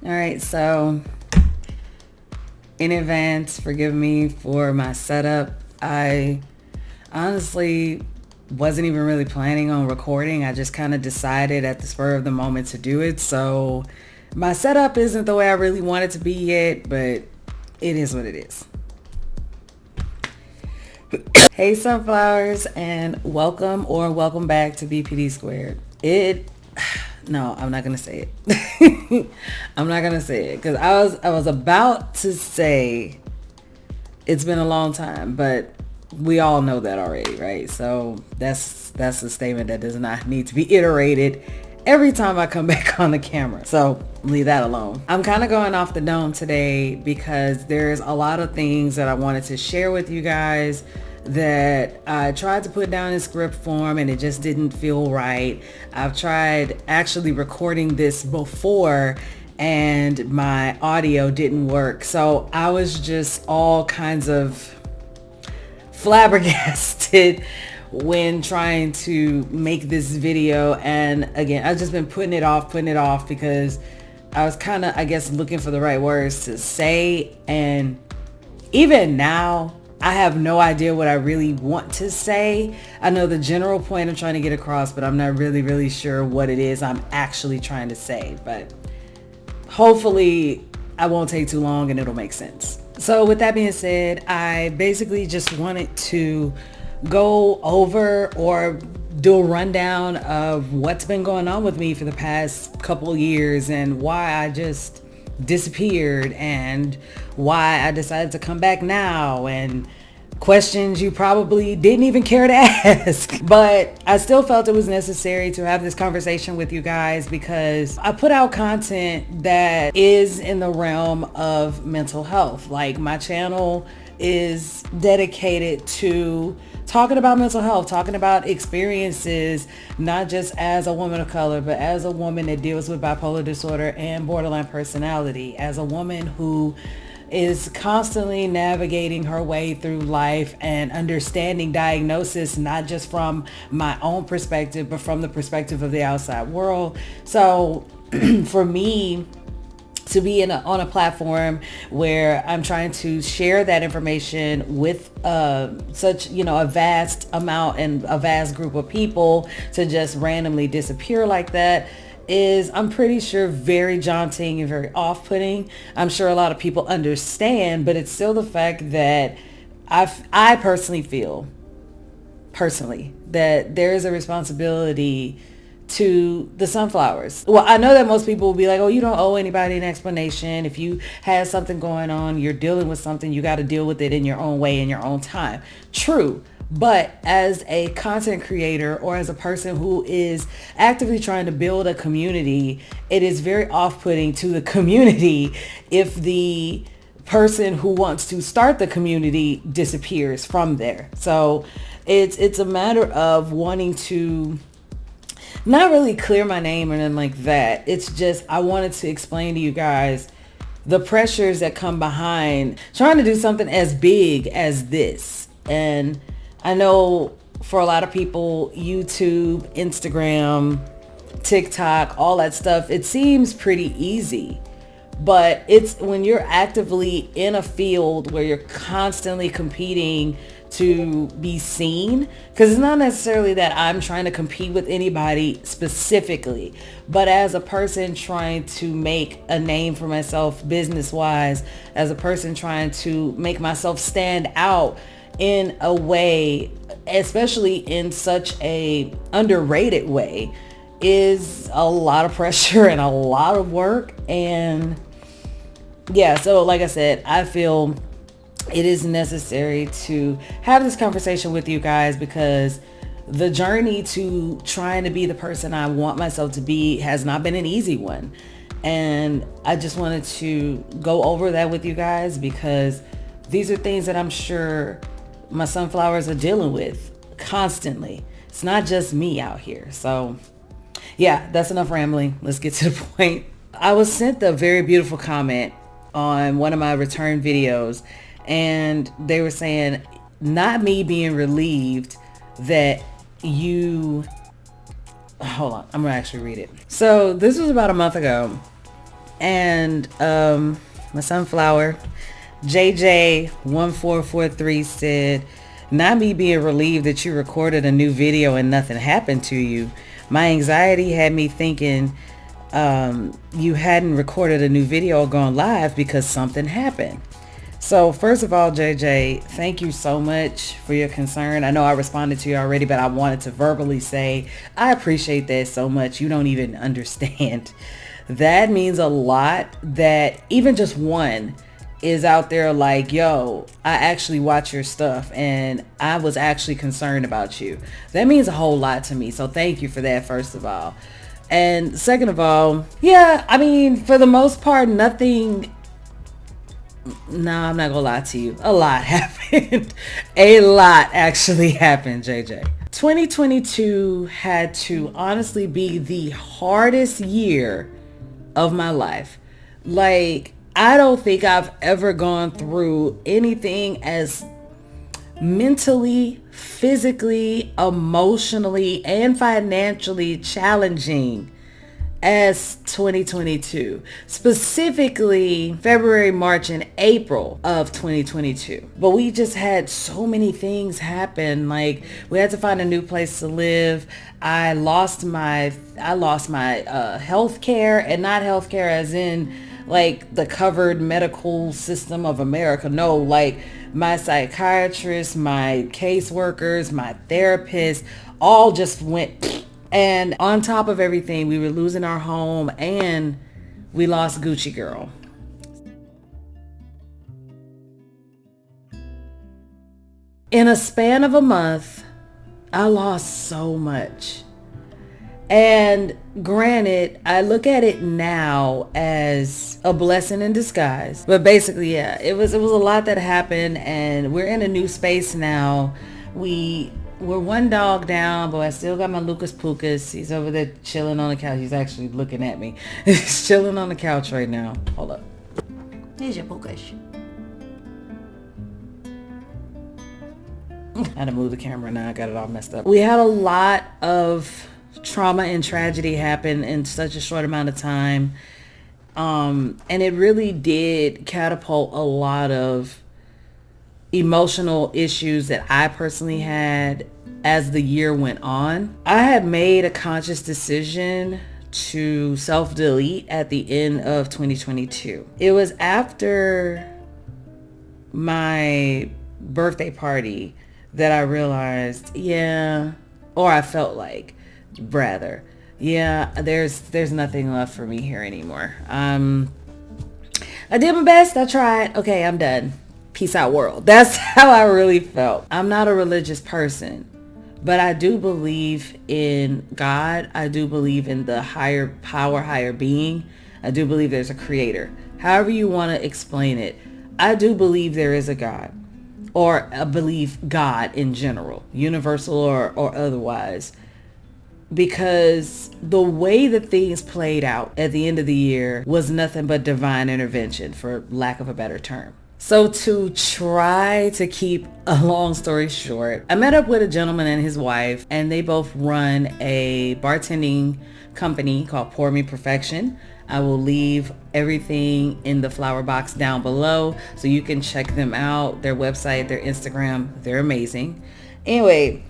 All right, so in advance, forgive me for my setup. I honestly wasn't even really planning on recording. I just kind of decided at the spur of the moment to do it. So my setup isn't the way I really want it to be yet, but it is what it is. Hey sunflowers, and welcome back to BPDsquared. No, I'm not gonna say it. I'm not gonna say it because I was about to say it's been a long time, but we all know that already, right? So that's a statement that does not need to be iterated every time I come back on the camera. So leave that alone. I'm kind of going off the dome today because there's a lot of things that I wanted to share with you guys that I tried to put down in script form and it just didn't feel right. I've tried actually recording this before and my audio didn't work. So I was just all kinds of flabbergasted when trying to make this video. And again, I've just been putting it off because I was kind of, I guess, looking for the right words to say. And even now, I have no idea what I really want to say. I know the general point I'm trying to get across, but I'm not really sure what it is I'm actually trying to say. But hopefully I won't take too long and it'll make sense. So with that being said, I basically just wanted to go over or do a rundown of what's been going on with me for the past couple years and why I just disappeared and why I decided to come back now, and questions you probably didn't even care to ask. But I still felt it was necessary to have this conversation with you guys because I put out content that is in the realm of mental health. Like, my channel is dedicated to talking about mental health, talking about experiences, not just as a woman of color, but as a woman that deals with bipolar disorder and borderline personality, as a woman who is constantly navigating her way through life and understanding diagnosis, not just from my own perspective, but from the perspective of the outside world. So for me to be on a platform where I'm trying to share that information with such, a vast amount and a vast group of people, to just randomly disappear like that is, I'm pretty sure, very jaunting and very off-putting. I'm sure a lot of people understand, but it's still the fact that I personally feel that there is a responsibility to the sunflowers. Well, I know that most people will be like, oh, you don't owe anybody an explanation. If you have something going on, you're dealing with something, you got to deal with it in your own way, in your own time. True. But as a content creator or as a person who is actively trying to build a community, it is very off-putting to the community if the person who wants to start the community disappears from there. So it's a matter of wanting to not really clear my name or anything like that. It's just, I wanted to explain to you guys the pressures that come behind trying to do something as big as this. And I know for a lot of people, YouTube, Instagram, TikTok, all that stuff, it seems pretty easy. But it's when you're actively in a field where you're constantly competing to be seen, because it's not necessarily that I'm trying to compete with anybody specifically, but as a person trying to make a name for myself business wise, as a person trying to make myself stand out in a way, especially in such a underrated way, is a lot of pressure and a lot of work. And yeah, so like I said, I feel it is necessary to have this conversation with you guys because the journey to trying to be the person I want myself to be has not been an easy one. And I just wanted to go over that with you guys because these are things that I'm sure my sunflowers are dealing with constantly. It's not just me out here. So yeah, that's enough rambling. Let's get to the point. I was sent a very beautiful comment on one of my return videos, and they were saying, not me being relieved that hold on, I'm gonna actually read it. So this was about a month ago, And my sunflower, JJ1443 said, not me being relieved that you recorded a new video and nothing happened to you. My anxiety had me thinking you hadn't recorded a new video or gone live because something happened. So first of all, JJ, thank you so much for your concern. I know I responded to you already, but I wanted to verbally say I appreciate that so much. You don't even understand. That means a lot that even just one is out there like, yo, I actually watch your stuff and I was actually concerned about you. That means a whole lot to me. So thank you for that, first of all. And second of all, yeah, I mean, for the most part, nothing. No, I'm not gonna lie to you. A lot happened. A lot actually happened, JJ. 2022 had to honestly be the hardest year of my life. Like, I don't think I've ever gone through anything as mentally, physically, emotionally, and financially challenging as 2022, specifically February, March, and April of 2022. But we just had so many things happen. Like, we had to find a new place to live. I lost my health care, and not health care as in like the covered medical system of America. No, like my psychiatrist, my caseworkers, my therapist, all just went. And on top of everything, we were losing our home and we lost Gucci Girl. In a span of a month, I lost so much. And granted, I look at it now as a blessing in disguise. But basically, yeah, it was a lot that happened, and we're in a new space now. We're one dog down, but I still got my Lucas Pukas. He's over there chilling on the couch. He's actually looking at me. He's chilling on the couch right now. Hold up. Here's your Pukas. I had to move the camera now. I got it all messed up. We had a lot of trauma and tragedy happen in such a short amount of time. And it really did catapult a lot of emotional issues that I personally had as the year went on. I had made a conscious decision to self-delete at the end of 2022. It was after my birthday party that I realized, I felt like, rather, there's nothing left for me here anymore. I did my best. I tried. Okay, I'm done. Peace out, world. That's how I really felt. I'm not a religious person, but I do believe in God. I do believe in the higher power, higher being. I do believe there's a creator. However you want to explain it, I do believe there is a God, or I believe God in general, universal or otherwise, because the way that things played out at the end of the year was nothing but divine intervention, for lack of a better term. So to try to keep a long story short, I met up with a gentleman and his wife, and they both run a bartending company called Pour Me Perfection. I will leave everything in the flower box down below so you can check them out, their website, their Instagram. They're amazing. Anyway,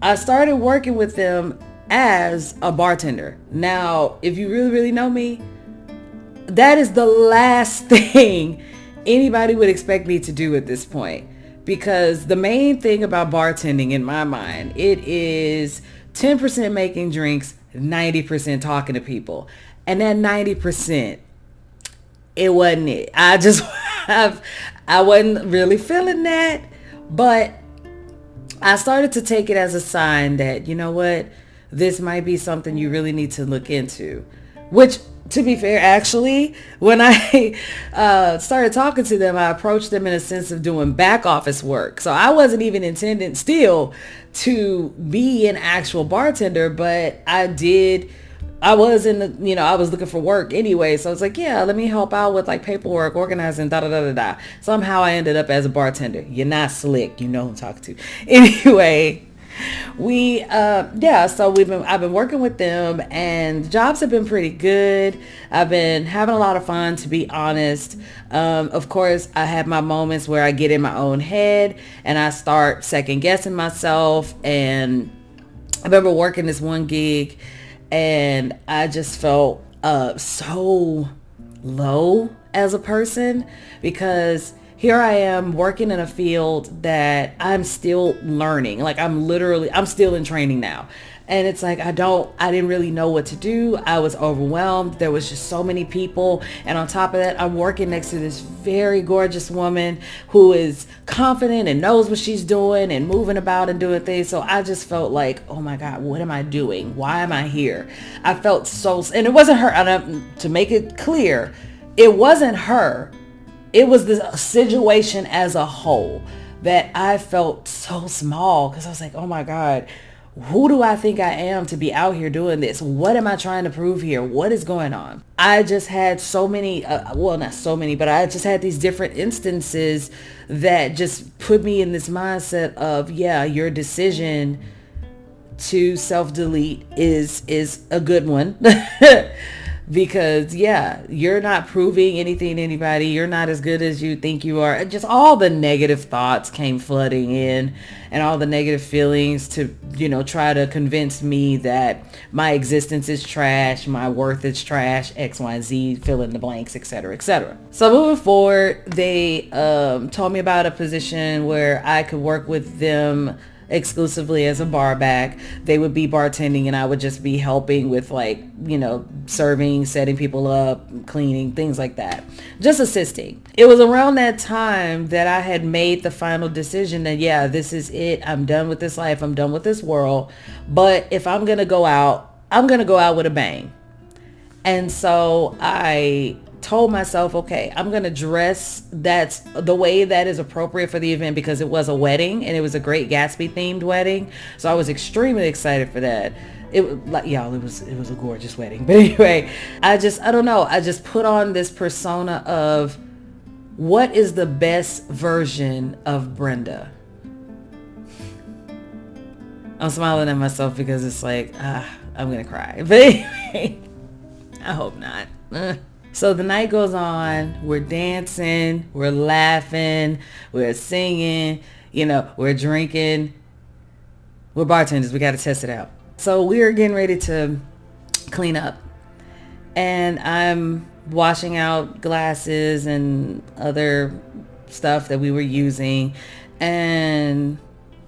I started working with them as a bartender. Now, if you really, really know me, that is the last thing anybody would expect me to do at this point, because the main thing about bartending in my mind, it is 10% making drinks, 90% talking to people. And that 90%, it wasn't it. I wasn't really feeling that, but I started to take it as a sign that, you know what, this might be something you really need to look into. Which, to be fair, actually, when I started talking to them, I approached them in a sense of doing back office work. So I wasn't even intending still to be an actual bartender, but I was I was looking for work anyway. So it's like, yeah, let me help out with like paperwork, organizing, Somehow I ended up as a bartender. You're not slick. You know who I'm talking to. Anyway, I've been working with them, and jobs have been pretty good. I've been having a lot of fun, to be honest. Of course, I have my moments where I get in my own head and I start second guessing myself. And I remember working this one gig and I just felt so low as a person, because here I am working in a field that I'm still learning. Like I'm still in training now. And it's like, I didn't really know what to do. I was overwhelmed. There was just so many people. And on top of that, I'm working next to this very gorgeous woman who is confident and knows what she's doing and moving about and doing things. So I just felt like, oh my God, what am I doing? Why am I here? I felt and it wasn't her. And to make it clear, it wasn't her. It was the situation as a whole that I felt so small, because I was like, oh my God, who do I think I am to be out here doing this? What am I trying to prove here? What is going on? I just had so many, not so many, but I just had these different instances that just put me in this mindset of, yeah, your decision to self-delete is a good one. Because you're not proving anything to anybody. You're not as good as you think you are. Just all the negative thoughts came flooding in, and all the negative feelings to, try to convince me that my existence is trash, my worth is trash, X, Y, Z, fill in the blanks, etc., etc. So moving forward, they told me about a position where I could work with them exclusively as a bar back. They would be bartending and I would just be helping with serving, setting people up, cleaning, things like that. Just assisting. It was around that time that I had made the final decision that, this is it. I'm done with this life. I'm done with this world. But if I'm going to go out, I'm going to go out with a bang. And so I told myself, okay, I'm going to dress that's the way that is appropriate for the event, because it was a wedding and it was a Great Gatsby themed wedding. So I was extremely excited for that. It was a gorgeous wedding. But anyway, I don't know. I just put on this persona of what is the best version of Brenda. I'm smiling at myself because it's like, I'm going to cry. But anyway, I hope not. So the night goes on, we're dancing, we're laughing, we're singing, we're drinking. We're bartenders, we got to test it out. So we are getting ready to clean up, and I'm washing out glasses and other stuff that we were using, and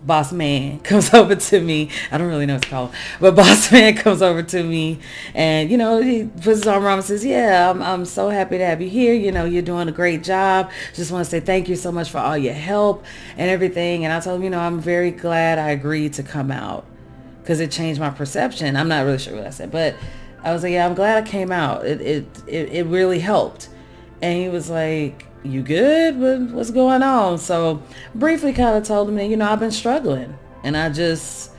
boss man comes over to me. I don't really know what to call him, but boss man comes over to me and, he puts his arm around and says, I'm so happy to have you here. You're doing a great job. Just want to say thank you so much for all your help and everything. And I told him, I'm very glad I agreed to come out because it changed my perception. I'm not really sure what I said, but I was like, I'm glad I came out. It really helped. And he was like, you good? What's going on? So briefly kind of told him that, I've been struggling and I just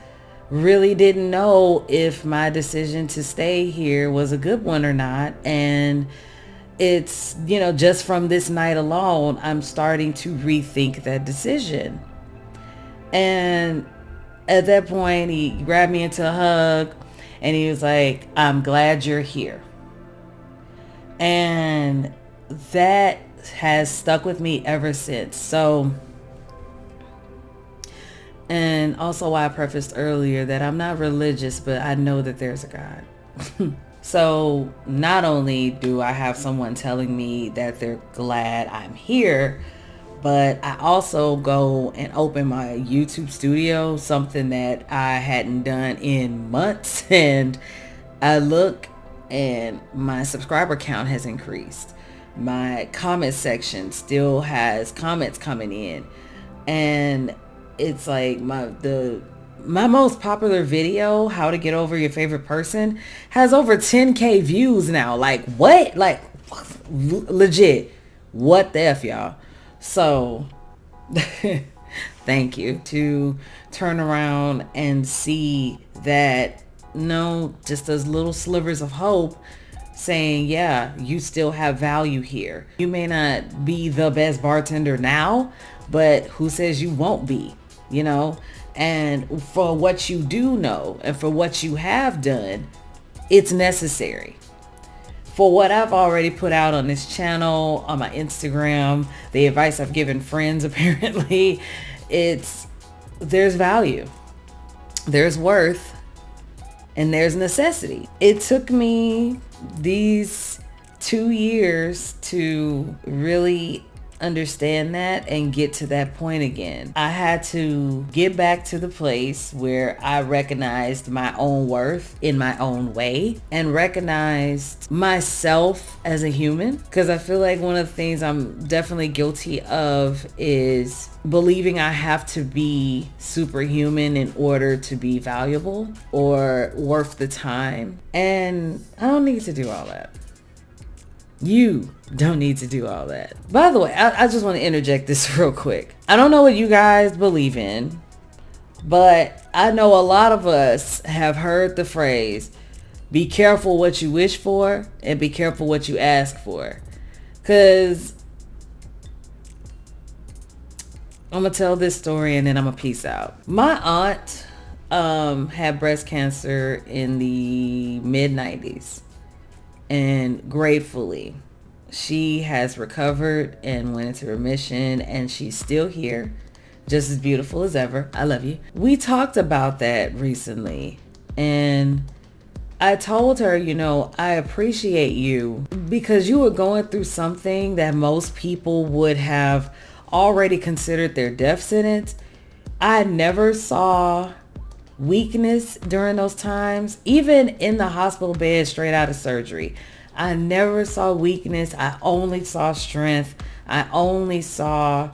really didn't know if my decision to stay here was a good one or not. And it's, just from this night alone, I'm starting to rethink that decision. And at that point, he grabbed me into a hug and he was like, I'm glad you're here. And that has stuck with me ever since. So, and also why I prefaced earlier that I'm not religious, but I know that there's a God. So not only do I have someone telling me that they're glad I'm here, but I also go and open my YouTube studio, something that I hadn't done in months, and I look and my subscriber count has increased. My comment section still has comments coming in, and it's like my most popular video, how to get over your favorite person, has over 10K views now. Like what? Like legit. What the F, y'all? So thank you to turn around and see that, just those little slivers of hope saying, you still have value here. You may not be the best bartender now, but who says you won't be? you know, and for what you do know and for what you have done, it's necessary. For what I've already put out on this channel, on my Instagram, the advice I've given friends, apparently, there's value, there's worth, and there's necessity. It took me these 2 years to really understand that and get to that point again. I had to get back to the place where I recognized my own worth in my own way and recognized myself as a human, because I feel like one of the things I'm definitely guilty of is believing I have to be superhuman in order to be valuable or worth the time, and I don't need to do all that. You don't need to do all that. By the way, I just want to interject this real quick. I don't know what you guys believe in, but I know a lot of us have heard the phrase, be careful what you wish for and be careful what you ask for. Because I'm going to tell this story and then I'm going to peace out. My aunt had breast cancer in the mid-90s. And gratefully, she has recovered and went into remission, and she's still here, just as beautiful as ever. I love you. We talked about that recently, and I told her, I appreciate you because you were going through something that most people would have already considered their death sentence. I never saw weakness during those times, even in the hospital bed straight out of surgery. I never saw weakness. I only saw strength. I only saw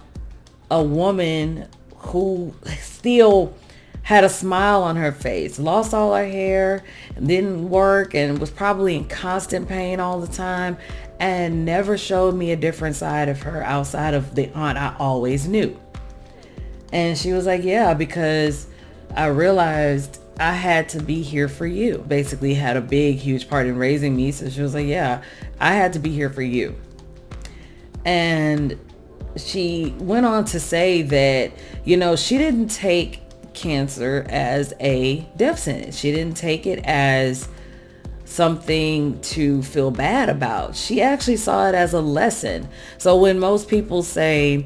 a woman who still had a smile on her face, lost all her hair, didn't work, and was probably in constant pain all the time, and never showed me a different side of her outside of the aunt I always knew. And she was like, yeah, because I realized I had to be here for you. Basically had a big, huge part in raising me. So she was like, yeah, I had to be here for you. And she went on to say that, she didn't take cancer as a death sentence. She didn't take it as something to feel bad about. She actually saw it as a lesson. So when most people say,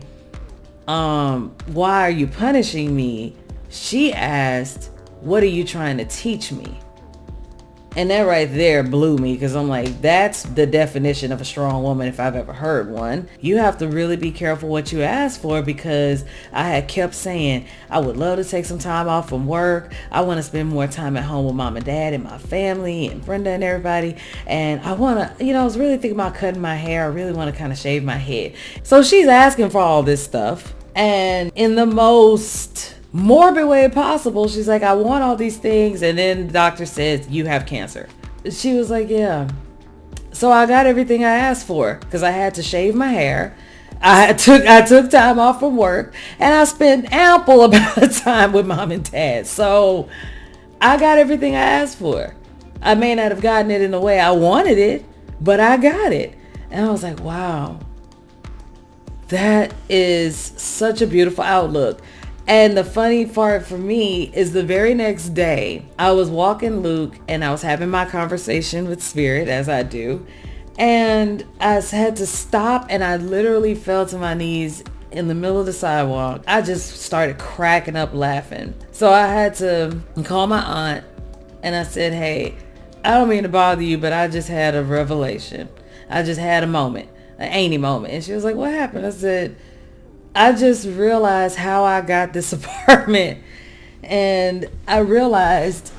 why are you punishing me? She asked, what are you trying to teach me? And that right there blew me, because I'm like, that's the definition of a strong woman if I've ever heard one. You have to really be careful what you ask for, because I had kept saying, I would love to take some time off from work. I want to spend more time at home with mom and dad and my family and Brenda and everybody. And I want to, I was really thinking about cutting my hair. I really want to kind of shave my head. So she's asking for all this stuff. And in the most morbid way possible, she's like, I want all these things, and then the doctor says you have cancer. She was like, yeah. So I got everything I asked for, because I had to shave my hair. I took time off from work, and I spent ample amount of time with mom and dad. So I got everything I asked for. I may not have gotten it in the way I wanted it, but I got it. And I was like, wow, that is such a beautiful outlook. And the funny part for me is the very next day, I was walking Luke and I was having my conversation with Spirit, as I do. And I had to stop, and I literally fell to my knees in the middle of the sidewalk. I just started cracking up laughing. So I had to call my aunt and I said, hey, I don't mean to bother you, but I just had a revelation. I just had a moment, an Amy moment. And she was like, what happened? I said, I just realized how I got this apartment, and I realized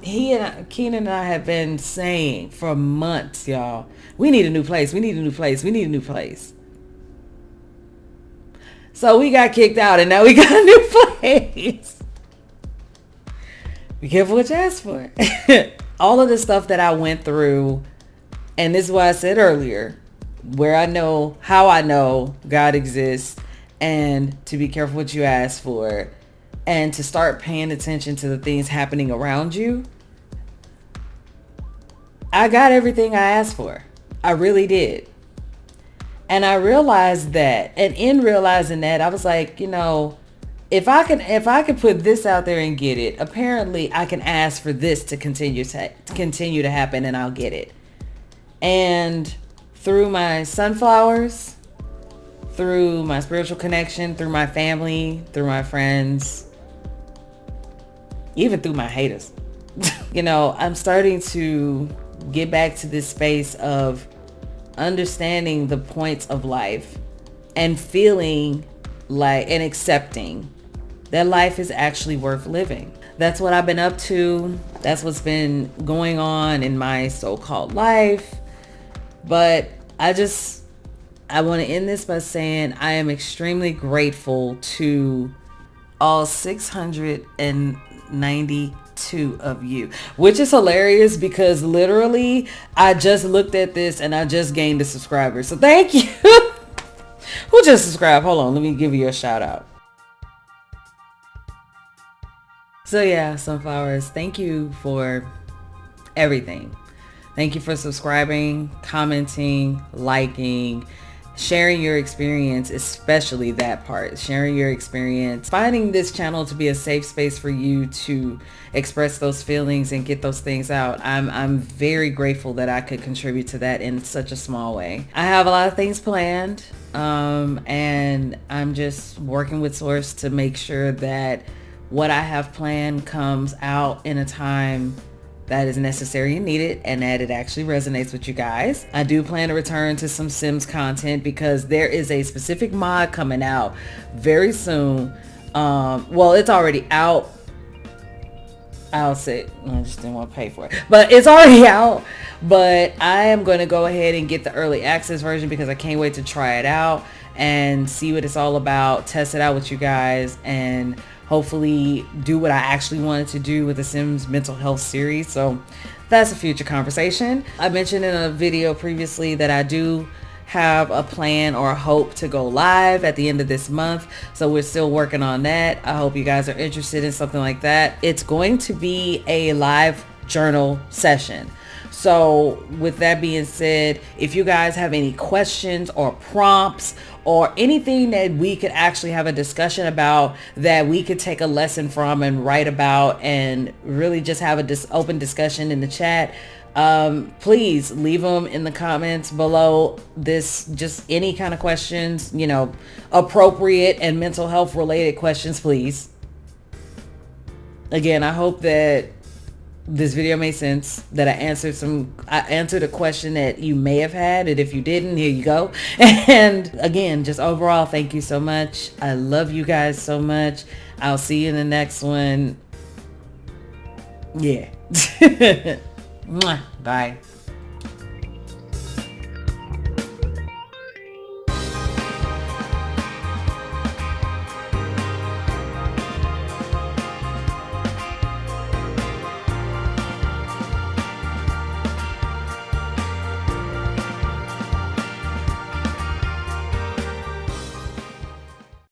Keenan and I have been saying for months, y'all, we need a new place. We need a new place. We need a new place. So we got kicked out, and now we got a new place. Be careful what you ask for. All of the stuff that I went through, and this is what I said earlier, where I know how I know God exists, and to be careful what you ask for, and to start paying attention to the things happening around you. I got everything I asked for. I really did. And I realized that, and in realizing that, I was like, if I can put this out there and get it, apparently I can ask for this to continue to happen, and I'll get it. And through my sunflowers, through my spiritual connection, through my family, through my friends, even through my haters, I'm starting to get back to this space of understanding the points of life and feeling like and accepting that life is actually worth living. That's what I've been up to. That's what's been going on in my so-called life. But I want to end this by saying I am extremely grateful to all 692 of you, which is hilarious because literally I just looked at this and I just gained a subscriber. So thank you. Who just subscribed? Hold on, let me give you a shout out. So yeah, sunflowers, thank you for everything. Thank you for subscribing, commenting, liking, sharing your experience, especially that part, sharing your experience, finding this channel to be a safe space for you to express those feelings and get those things out. I'm very grateful that I could contribute to that in such a small way. I have a lot of things planned, and I'm just working with Source to make sure that what I have planned comes out in a time that is necessary and needed, and that it actually resonates with you guys. I do plan to return to some Sims content because there is a specific mod coming out very soon. Well, it's already out. I'll say, I just didn't want to pay for it, but it's already out. But I am going to go ahead and get the early access version because I can't wait to try it out and see what it's all about, test it out with you guys, and hopefully do what I actually wanted to do with the Sims mental health series. So that's a future conversation. I mentioned in a video previously that I do have a plan or a hope to go live at the end of this month. So we're still working on that. I hope you guys are interested in something like that. It's going to be a live journal session. So with that being said, if you guys have any questions or prompts or anything that we could actually have a discussion about, that we could take a lesson from and write about and really just have a open discussion in the chat, please leave them in the comments below this. Just any kind of questions, appropriate and mental health related questions, please. Again, I hope that this video made sense, that I answered a question that you may have had, and if you didn't, here you go. And again, just overall, thank you so much. I love you guys so much. I'll see you in the next one. Yeah. Mwah. Bye.